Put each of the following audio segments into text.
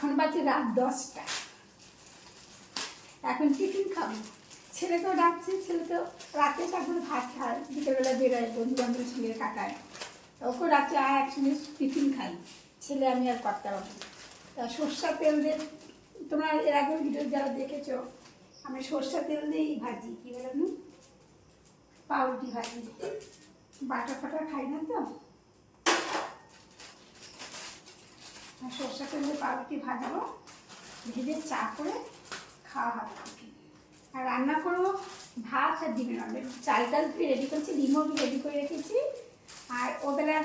এখন বাজে রাত 10টা। এখন টিফিন খাবো। ছেলে তো ডাকছে, ছেলে তো রাতে তারপরে ভাত খায়, বিকেলবেলা বেরোয় বন্ধু বান্ধবের সঙ্গে কাটায়, ওকে রাতে একসঙ্গে টিফিন খাই ছেলে আমি আর কর্তা বাবু। তা সর্ষা তেল দিয়ে, তোমরা এর আগের ভিডিও যারা দেখেছো, আমি সর্ষা তেল দিয়েই ভাজি, কী বলেন, পাউরুটি ভাজি। বাটা ফাটা খাই না তো, সর্ষা তেল দিয়ে পাউরুটি ভাজবো, ভেজে চা করে খাওয়া হবে টিফিন। আর রান্না করবো ভাত আর ডিমের অমলেট। চাল টাল রেডি করছি, ডিমও রেডি করে রেখেছি, আর ওবেলা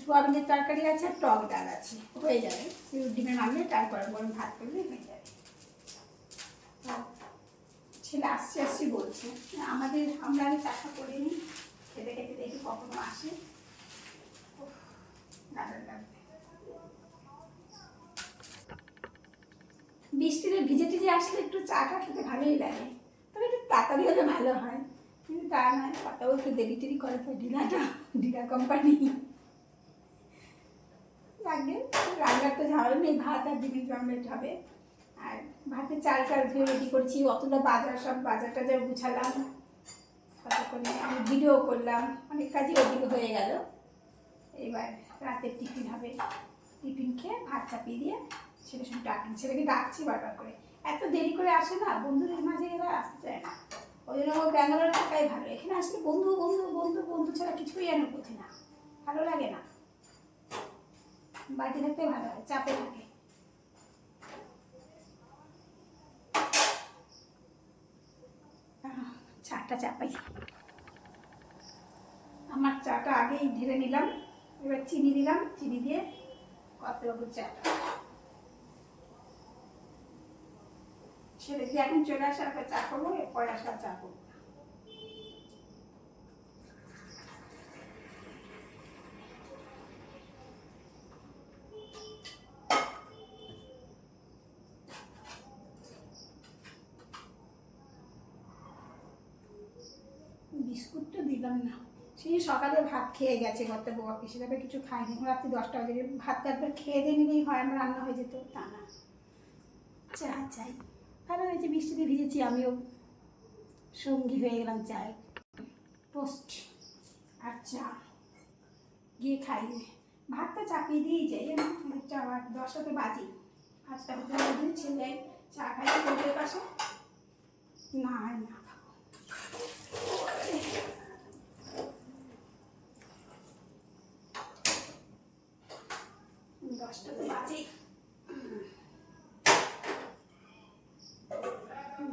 সোয়াবিনের তরকারি আছে, টক ডাল আছে, হয়ে যাবে। ডিমের অমলেট তারপর গরম ভাত করলে হয়ে যাবে। ছেলে আসছি বলছে, আমরা আগে চাষা করিনি, খেতে খেতে দেখি কখনো আসে। বৃষ্টিতে ভিজে টিজে আসলে একটু চাটা খেতে ভালোই লাগে, তবে একটু তাড়াতাড়ি হলে ভালো হয়, কিন্তু তা নয়, পাতাও একটু দেরি টেরি করে, তো ডিলা কোম্পানি লাগবে। রান্নার তো ঝাল নেই, ভাত আর ডিমের অমলেট হবে। আর ভাতে চাল ধুয়ে রেডি করছি, অতটা সব বাজার টাজার গুছালাম, ততক্ষণে আমি ভিডিও করলাম, অনেক কাজই ওদিকে হয়ে গেল। এবার রাতের টিফিন হবে, টিফিন খেয়ে ভাত চাপিয়ে দিয়ে ছেলেকে ডাকছি বারবার করে। এত দেরি করে আসে না, বন্ধুদের মাঝে এরা আসতে চায় না, ওই জন্য ও ব্যাঙ্গালোর থাকাই ভালো। এখানে আসলে বন্ধু বন্ধু বন্ধু বন্ধু ছাড়া কিছুই যেন বোঝে না, ভালো লাগে না। বাড়িতে থাকতে ভালো হয়, চাপে থাকে। চাটা চাপাই, আমার চাটা আগেই ঢেলে নিলাম, এবার চিনি দিলাম, চিনি দিয়ে কর্তাবাবুর চাটা। ছেলে দিয়ে এখন চলে আসার পর চা করবো, এরপরে আসার চা করবো। বিস্কুট তো দিলাম না, সেই সকালে ভাত খেয়ে গেছে কর্তাবাবু অফিসে, যাবে কিছু খাইনি। রাত্রি 10টা বাজে, ভাত একবার খেয়ে দিয়ে নিলেই হয়, আমার রান্না হয়ে যেত, তা না, চা চাই। ভালো হয়েছে, বৃষ্টিতে ভিজেছি, আমিও সঙ্গী হয়ে গেলাম চায়। পোস্ট আর চা গিয়ে খাই, ভাতটা চাপিয়ে দিয়েই যাই, অনেকটা আবার 10টাতে বাজি, ভাতটা হতে ছেলে চা খাই টেবিলের পাশে, না আর না খাবো। 10টাতে বাজি,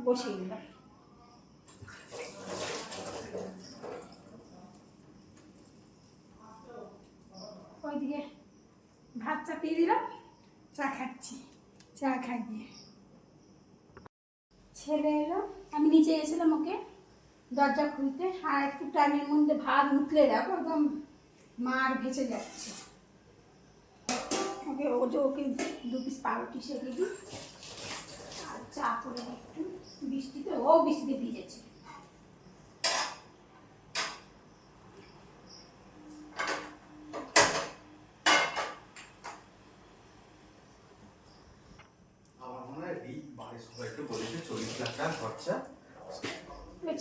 বসিয়ে দিলাম। ওইদিকে ভাত চাপিয়ে দিলাম, চা খাচ্ছি, চা খাই দিয়ে ছেলে এলো, আমি নিচে গেছিলাম ওকে দরজা খুলতে, আর একটু টাইমের মধ্যে ভাত উঠলে দেখো একদম মার ভেসে যাচ্ছে। ওকে 2 পিস পাউরুটি সেঁকে দিই, আর চা করে একটু, বৃষ্টিতে ভিজেছে।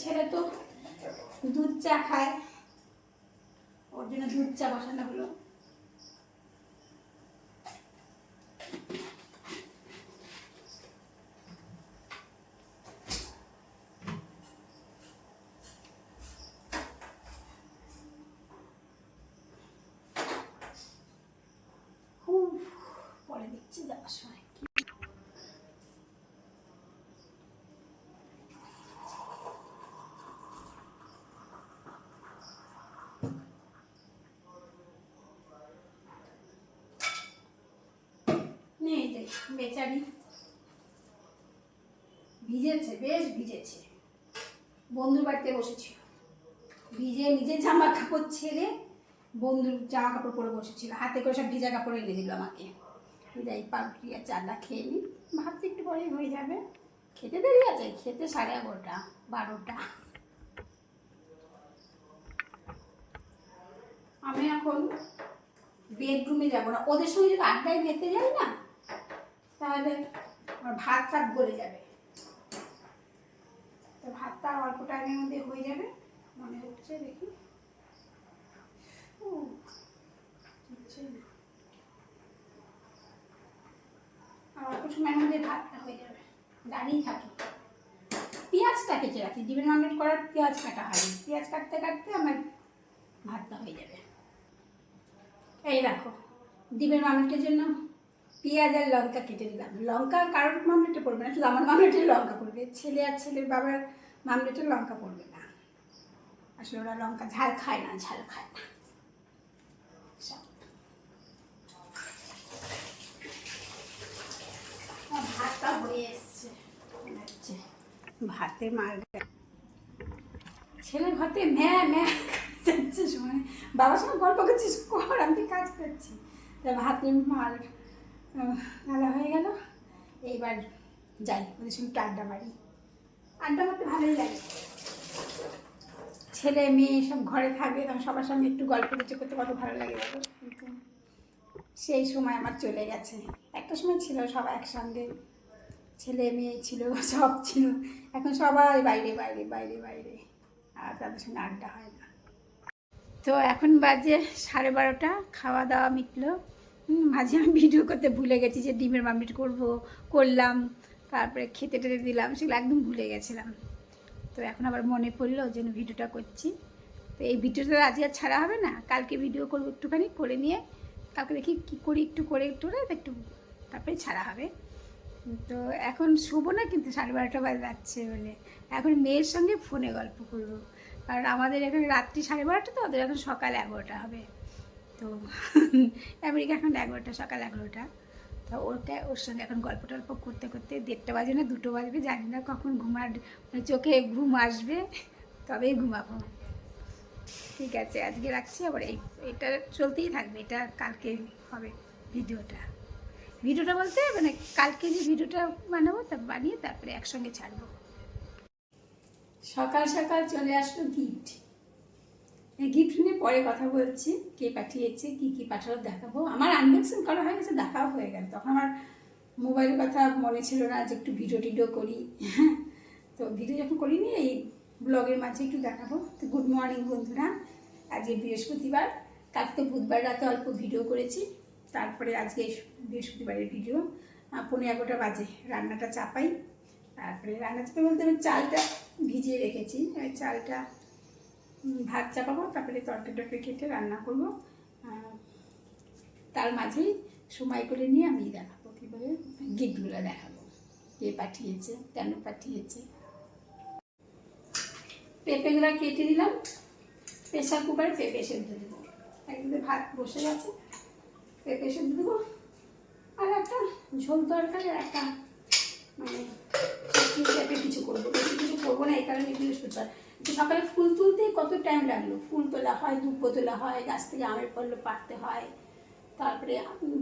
ছেলে তো দুধ চা খায়, ওর জন্য দুধ চা বসানো হলো। পরে দেখছি যাওয়ার সময় নেই, বেচারি ভিজেছে, বেশ ভিজেছে, বন্ধুর বাড়িতে বসেছিল, ভিজে নিজের জামা কাপড় ছেড়ে বন্ধুর জামা কাপড় পরে বসেছিল, হাতে করে সব ভিজা কাপড় এনে দিল আমাকে। যাই পাউরুটি আর চাটা খেয়ে নিই, ভাবছি একটু পরেই হয়ে যাবে, খেতে দেরি আছে, খেতে 11:30 12টা। আমি এখন বেডরুমে যাবো না, ওদের সঙ্গে যদি আড্ডায় মেতে যাই না, তাহলে আমার ভাত ফাত গলে যাবে। তো ভাতটা অল্প টাইমের মধ্যে হয়ে যাবে মনে হচ্ছে, দেখি। আর অল্প সময়ের মধ্যে ভাতটা হয়ে যাবে। দাঁড়িয়ে থাকি, পেঁয়াজটা কেটে রাখি, ডিমের অমলেট করার পেঁয়াজ কাটা হয়নি, পেঁয়াজ কাটতে কাটতে আমার ভাতটা হয়ে যাবে। এই দেখো, ডিমের মামলেটের জন্য পেঁয়াজ আর লঙ্কা কেটে দিলাম। লঙ্কা কারোর মামলেটে পড়বে না, শুধু আমার মামলেটে লঙ্কা পড়বে। ছেলে আর ছেলের বাবার মামলেটে লঙ্কা পড়বে না, আসলে ওরা লঙ্কা ঝাল খায় না, ঝাল খায় না। ভাতটা হয়ে এসছে, ভাতে মার ছেলে ভাতে ম্যা ম্যা যাচ্ছে সময়, বাবার সঙ্গে গল্প করছিস, কর আমি কাজ করছি। তা ভাতে মার নালা হয়ে গেল। এইবার যাই ওদের সঙ্গে একটু আড্ডা মারি। আড্ডা মারতে ভালোই লাগে, ছেলে মেয়ে সব ঘরে থাকবে, তখন সবার সঙ্গে একটু গল্প কিছু করতে কত ভালো লাগে বলো। কিন্তু সেই সময় আমার চলে গেছে। একটা সময় ছিল সবাই একসঙ্গে, ছেলে মেয়ে ছিল, সব ছিল। এখন সবাই বাইরে বাইরে বাইরে বাইরে, আর তাদের সঙ্গে আড্ডা হয় না। তো এখন বাজে 12:30, খাওয়া দাওয়া মিটলো। মাঝে আমি ভিডিও করতে ভুলে গেছি যে ডিমের মামলেট করলাম, তারপরে খেতে টেতে দিলাম, সেগুলো একদম ভুলে গেছিলাম। তো এখন আবার মনে পড়লো, ওই জন্য ভিডিওটা করছি। তো এই ভিডিওটা আজকে আর ছাড়া হবে না, কালকে ভিডিও করবো, একটুখানি করে নিয়ে কালকে দেখি কী করি, একটু করে একটু তারপরে ছাড়া হবে। তো এখন শোবো না, কিন্তু 12:30 বাজে যাচ্ছে বলে এখন মেয়ের সঙ্গে ফোনে গল্প করবো। কারণ আমাদের এখানে রাত্রি 12:30, তো ওদের এখন সকাল 11টা হবে। তো আমেরিকা এখন 11টা, সকাল 11টা। তো ওর সঙ্গে এখন গল্প টল্প করতে করতে 1:30 বাজে না 2টো বাজবে, জানি না কখন চোখে ঘুম আসবে, তবেই ঘুমাবো। ঠিক আছে, আজকে রাখছি। আবার এটা চলতেই থাকবে, এটা কালকে হবে ভিডিওটা বলতে মানে কালকে যে ভিডিওটা বানাবো, তা বানিয়ে তারপরে একসঙ্গে ছাড়বো। সকাল সকাল চলে আসলো গিফট। এই গিফট নিয়ে পরে কথা বলছি, কে পাঠিয়েছে, কি কি পাঠালো দেখাবো। আমার আনবক্সিং করা হয়ে গেছে, দেখাও হয়ে গেল। তখন আমার মোবাইলের কথা মনে ছিল না যে একটু ভিডিও করি। তো ভিডিও যখন করিনি, এই ব্লগের মাঝে একটু দেখাবো। তো গুড মর্নিং বন্ধুরা, আজকে বৃহস্পতিবার, কালকে তো বুধবার রাতে অল্প ভিডিও করেছি, তারপরে আজকে বৃহস্পতিবারের ভিডিও। 11:15 বাজে, রান্নাটা চাপাই। তারপরে রান্না চাপাই বলতে আমি চালটা ভিজিয়ে রেখেছি, চালটা ভাত চাপাবো, তারপরে তরকারি কেটে রান্না করবো। তার মাঝেই সময় করে নিয়ে আমি দেখাবো, কী বলে গিফটগুলো দেখাবো, কে পাঠিয়েছে, কেন পাঠিয়েছে। পেঁপেগুলো কেটে দিলাম, প্রেশার কুকারে পেঁপে সেদ্ধ দেবো। একদিকে ভাত বসে গেছে, পেঁপে সেদ্ধ দেবো। আর একটা ঝোল তরকারি, আর একটা মানে টাইপের কিছু করবো, বেশি কিছু করবো না, এই কারণে বৃহস্পতিবার। সকালে ফুল তুলতেই কত টাইম লাগলো, ফুল তোলা হয়, দুব্বো তোলা হয়, গাছ থেকে আমের পল্ল পাড়তে হয়, তারপরে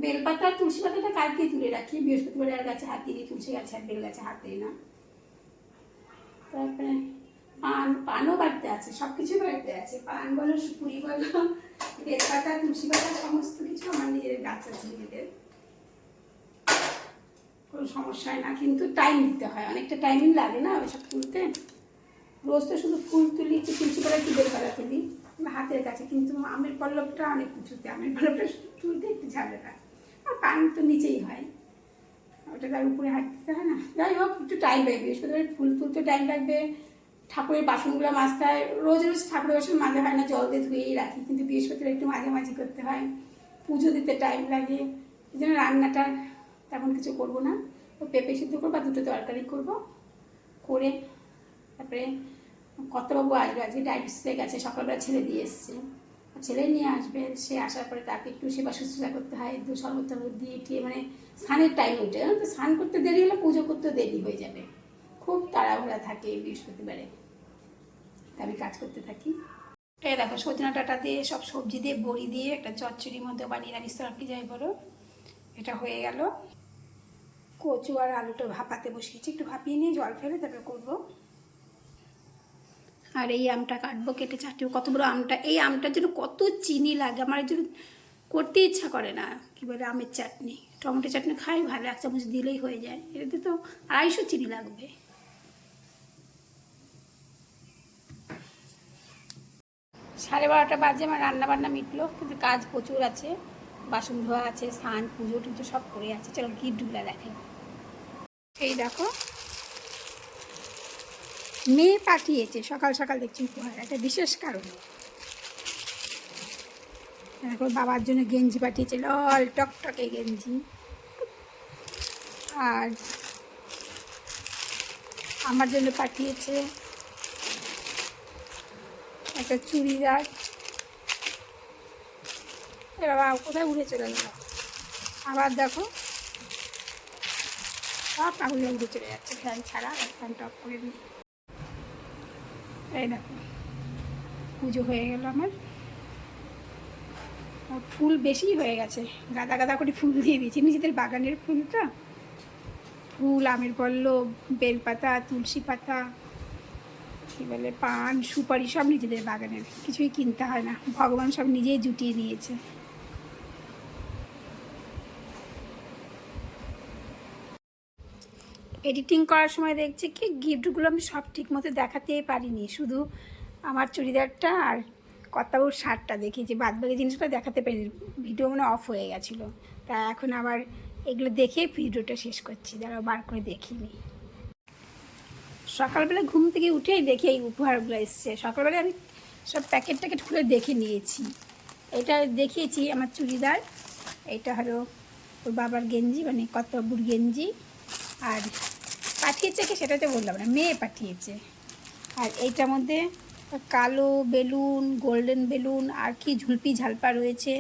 বেলপাতা তুলসী পাতাটা কালকেই তুলে রাখি, বৃহস্পতিবারে আর গাছে হাত দিই, তুলসী গাছে আর বেল গাছে হাত দিই না। তারপরে পানও বাড়িতে আছে, সব কিছুই বাড়িতে আছে, পান বলো, সুপুরি বলো, বেলপাতা, তুলসী পাতা, সমস্ত কিছু আমার নিজের গাছ আছে নিজেদের, কোনো সমস্যা হয় না। কিন্তু টাইম দিতে হয়, অনেকটা টাইমিং লাগে না ওইসব তুলতে। রোজ তো শুধু ফুল তুলি, একটু তুলসী পাতা, একটু বেলপাতা তুলি হাতের কাছে, কিন্তু আমের পল্লবটা অনেক কিছুতে, আমের পল্লবটা তুলতে একটু ঝামেলা। আর পান তো নিচেই হয়, ওটা তার উপরে হাত দিতে হয় না। যাই হোক, একটু টাইম লাগবে, বৃহস্পতিবার ফুল তুলতে টাইম লাগবে, ঠাকুরের বাসনগুলো মাজতে হয়। রোজ রোজ ঠাকুরের বাসন মাজা হয় না, জল দিয়ে ধুয়েই রাখি, কিন্তু বৃহস্পতিবার একটু মাঝামাঝি করতে হয়, পুজো দিতে টাইম লাগে। এই জন্য রান্নাটা তেমন কিছু করবো না, তো পেঁপে সিদ্ধ করবো আর 2টো তরকারি করবো, করে তারপরে কর্তাবাবু আসবে, আজকে ডায়াবেটিসে গেছে, সকালবেলা ছেলে দিয়ে এসছে, ছেলে নিয়ে আসবে। সে আসার পরে তাকে একটু সেবা শুশ্রূষা করতে হয়, একটু শরবত দিয়ে টিয়ে, মানে স্নানের টাইম ওইটা, জানো তো, স্নান করতে দেরি হলে পুজো করতে দেরি হয়ে যাবে, খুব তাড়াহুড়া থাকে বৃহস্পতিবারে, আমি কাজ করতে থাকি। এই দেখো, সজনা ডাঁটা দিয়ে, সব সবজি দিয়ে, বড়ি দিয়ে একটা চচ্চড়ির মধ্যে বানিয়ে নিরামিষ তরকারি যাই বলো, এটা হয়ে গেল। কচু আর আলুটা ভাপাতে বসিয়েছি, একটু ভাপিয়ে নিয়ে জল ফেলে তারপরে করবো। আর এই আমটা কাটবো, কেটে চাটবো। কত বড় আমটা, এই আমটার জন্য কত চিনি লাগে, আমার এর জন্য করতে ইচ্ছা করে না। কী বলে, আমের চাটনি, টমেটো চাটনি খাই ভালো, 1 চামচ দিলেই হয়ে যায়। এটাতে তো 250 চিনি লাগবে। সাড়ে 12টা বাজে, আমার রান্নাবান্না মিটলো, কিন্তু কাজ প্রচুর আছে। বাসন ধোয়া আছে, স্নান, পুজো টুজো সব করে আছে। চলো গিফটগুলো দেখে। এই দেখো, মেয়ে পাঠিয়েছে সকাল সকাল দেখছি উপহার, একটা বিশেষ কারণে। দেখো, বাবার জন্য গেঞ্জি পাঠিয়েছে, লাল টকটকে গেঞ্জি। আর আমার জন্য পাঠিয়েছে একটা চুড়িদার। এ বাবা, কোথায় উড়ে চলে গেল? আবার দেখো, সব কাগজে উড়ে চলে যাচ্ছে। ফ্যান ছাড়া, ফ্যানটা অফ করে নিই। এই দেখো, পুজো হয়ে গেল আমার। ফুল বেশি হয়ে গেছে, গাদা গাদা করে ফুল দিয়ে দিয়েছি। নিজেদের বাগানের ফুলটা, ফুল, আমের পল্লব, বেলপাতা, তুলসী পাতা, কী বলে, পান, সুপারি, সব নিজেদের বাগানের, কিছুই কিনতে হয় না। ভগবান সব নিজেই জুটিয়ে নিয়েছে। এডিটিং করার সময় দেখছি কি, গিফটগুলো আমি সব ঠিক মতো দেখাতেই পারিনি। শুধু আমার চুড়িদারটা আর কর্তাবুর শার্টটা দেখিয়েছি, বাদবাকি জিনিসটা দেখাতে পারিনি। ভিডিও মানে অফ হয়ে গেছিলো। তা এখন আবার এগুলো দেখে ভিডিওটা শেষ করছি, যারা বার করে দেখিনি। সকালবেলা ঘুম থেকে উঠেই দেখি এই উপহারগুলো এসছে। সকালবেলায় আমি সব প্যাকেট ট্যাকেট খুলে দেখে নিয়েছি। এটা দেখিয়েছি আমার চুড়িদার, এটা হলো ওর বাবার গেঞ্জি, মানে কর্তাবুর গেঞ্জি। আর পাঠিয়েছে কি সেটাতে বললাম না, মেয়ে পাঠিয়েছে। আর এইটার মধ্যে কালো বেলুন, গোল্ডেন বেলুন, আর কি ঝুলপি ঝালপা রয়েছে।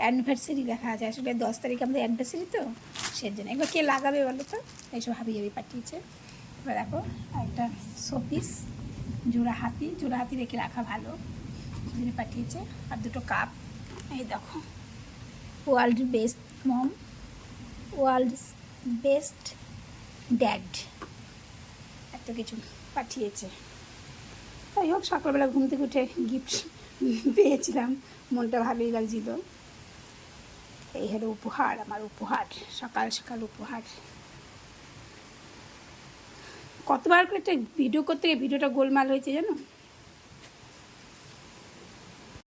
অ্যানিভার্সারি লেখা আছে, আসলে 10 তারিখ আমাদের অ্যানিভার্সারি, তো সেজন্য। এবার কে লাগাবে বলো তো? এইসব হাবি হাবি পাঠিয়েছে। এবার দেখো, একটা শোপিস, জোড়া হাতি রেখে রাখা ভালো, সেজন্য পাঠিয়েছে। আর দুটো কাপ। এই দেখো, world best mom, world best dad, এত কিছু পাঠিয়েছে। তাই হোক, সকালবেলা ঘুম থেকে উঠে গিফট পেয়েছিলাম, মনটা ভালোই লাগছিল। এই হলো উপহার, আমার উপহার, সকাল সকাল উপহার। কতবার করে একটা ভিডিও করতে গিয়ে ভিডিওটা গোলমাল হয়েছে জানো।